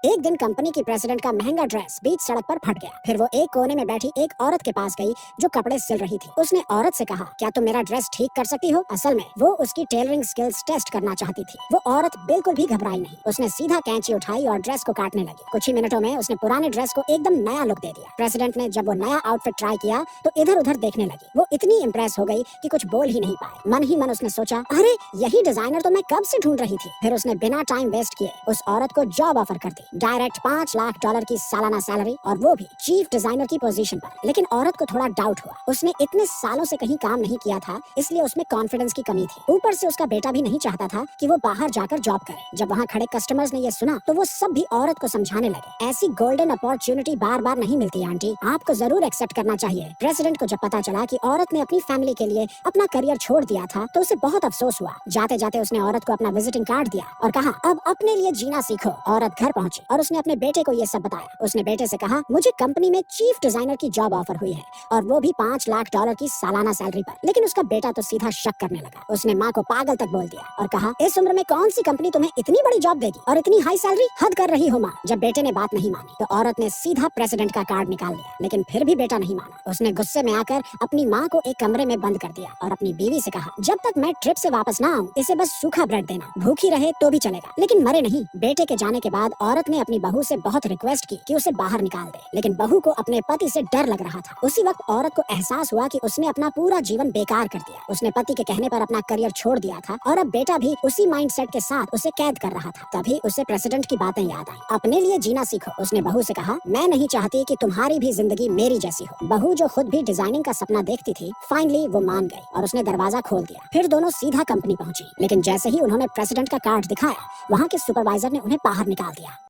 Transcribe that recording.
एक दिन कंपनी की प्रेसिडेंट का महंगा ड्रेस बीच सड़क पर फट गया। फिर वो एक कोने में बैठी एक औरत के पास गई जो कपड़े सिल रही थी। उसने औरत से कहा, क्या तुम मेरा ड्रेस ठीक कर सकती हो? असल में वो उसकी टेलरिंग स्किल्स टेस्ट करना चाहती थी। वो औरत बिल्कुल भी घबराई नहीं। उसने सीधा कैंची उठाई और ड्रेस को काटने लगी। कुछ ही मिनटों में उसने पुराने ड्रेस को एकदम नया लुक दे दिया। प्रेसिडेंट ने जब वो नया आउटफिट ट्राई किया तो इधर उधर देखने लगी। वो इतनी इम्प्रेस हो गई कि कुछ बोल ही नहीं पाई। मन ही मन उसने सोचा, अरे यही डिजाइनर तो मैं कब से ढूंढ रही थी। फिर उसने बिना टाइम वेस्ट किए उस औरत को जॉब ऑफर कर दी। डायरेक्ट $5 लाख की सालाना सैलरी, और वो भी चीफ डिजाइनर की पोजीशन पर। लेकिन औरत को थोड़ा डाउट हुआ। उसने इतने सालों से कहीं काम नहीं किया था, इसलिए उसमें कॉन्फिडेंस की कमी थी। ऊपर से उसका बेटा भी नहीं चाहता था कि वो बाहर जाकर जॉब करे। जब वहाँ खड़े कस्टमर्स ने ये सुना तो वो सब भी औरत को समझाने लगे, ऐसी गोल्डन अपॉर्चुनिटी बार बार नहीं मिलती आंटी, आपको जरूर एक्सेप्ट करना चाहिए। प्रेसिडेंट को जब पता चला कि औरत ने अपनी फैमिली के लिए अपना करियर छोड़ दिया था तो उसे बहुत अफसोस हुआ। जाते जाते उसने औरत को अपना विजिटिंग कार्ड दिया और कहा, अब अपने लिए जीना सीखो। औरत घर पहुंची और उसने अपने बेटे को ये सब बताया। उसने बेटे से कहा, मुझे कंपनी में चीफ डिजाइनर की जॉब ऑफर हुई है और वो भी $5 लाख की सालाना सैलरी पर। लेकिन उसका बेटा तो सीधा शक करने लगा। उसने माँ को पागल तक बोल दिया और कहा, इस उम्र में कौन सी कंपनी तुम्हें इतनी बड़ी जॉब देगी और इतनी हाई सैलरी? हद कर रही हो माँ। जब बेटे ने बात नहीं मानी तो औरत ने सीधा प्रेसिडेंट का कार्ड निकाल लिया। लेकिन फिर भी बेटा नहीं माना। उसने गुस्से में आकर अपनी माँ को एक कमरे में बंद कर दिया और अपनी बीवी से कहा, जब तक मैं ट्रिप से वापस ना आऊं इसे बस सूखा ब्रेड देना, भूखी रहे तो भी चलेगा लेकिन मरे नहीं। बेटे के जाने के बाद औरत ने अपनी बहू से बहुत रिक्वेस्ट की कि उसे बाहर निकाल दे, लेकिन बहू को अपने पति से डर लग रहा था। उसी वक्त औरत को एहसास हुआ कि उसने अपना पूरा जीवन बेकार कर दिया। उसने पति के कहने पर अपना करियर छोड़ दिया था और अब बेटा भी उसी माइंडसेट के साथ उसे कैद कर रहा था। तभी उसे प्रेसिडेंट की बातें याद आई। अपने लिए जीना सीखो। उसने बहू से कहा, मैं नहीं चाहती कि तुम्हारी भी जिंदगी मेरी जैसी हो। बहू जो खुद भी डिजाइनिंग का सपना देखती थी, फाइनली वो मान गई और उसने दरवाजा खोल दिया। फिर दोनों सीधा कंपनी पहुंची। लेकिन जैसे ही उन्होंने प्रेसिडेंट का कार्ड दिखाया, वहाँ के सुपरवाइजर ने उन्हें बाहर निकाल दिया।